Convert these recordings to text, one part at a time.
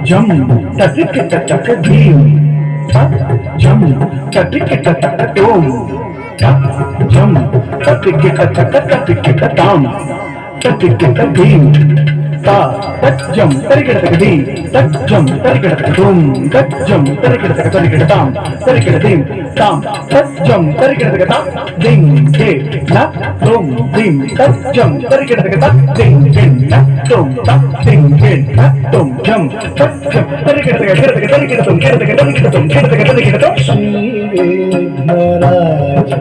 jam tatik tatak dim jam tatik tatak tom jam tatik tatak tam tatik dim ta tat jam tarikata di tat jam tarikata tom tat jam tarikata tam tarikata dim tam tat jam tarikata ta ding de na tom dim tat jam tarikata ding ding na tom ta ding ding na tom jam tat jam tarikata tom Shri Vighnaraj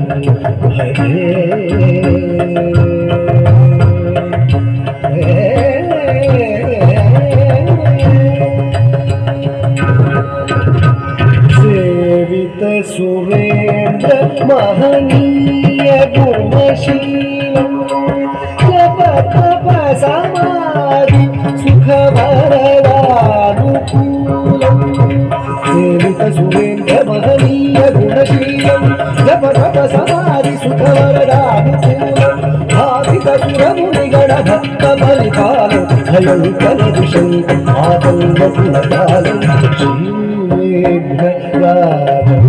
सेवित Surendra महनीय गुणशील जप तप समाधि सुख वरदानुकूलम सेवित सुरेंद्र महनीय गुणशील जप तप समाधि सुख वरदानुकूलम भावित सुरमुनिगण भक्त बलिपाल भयंकर दुष्ट आतंक कुलपाल श्री विघ्नराज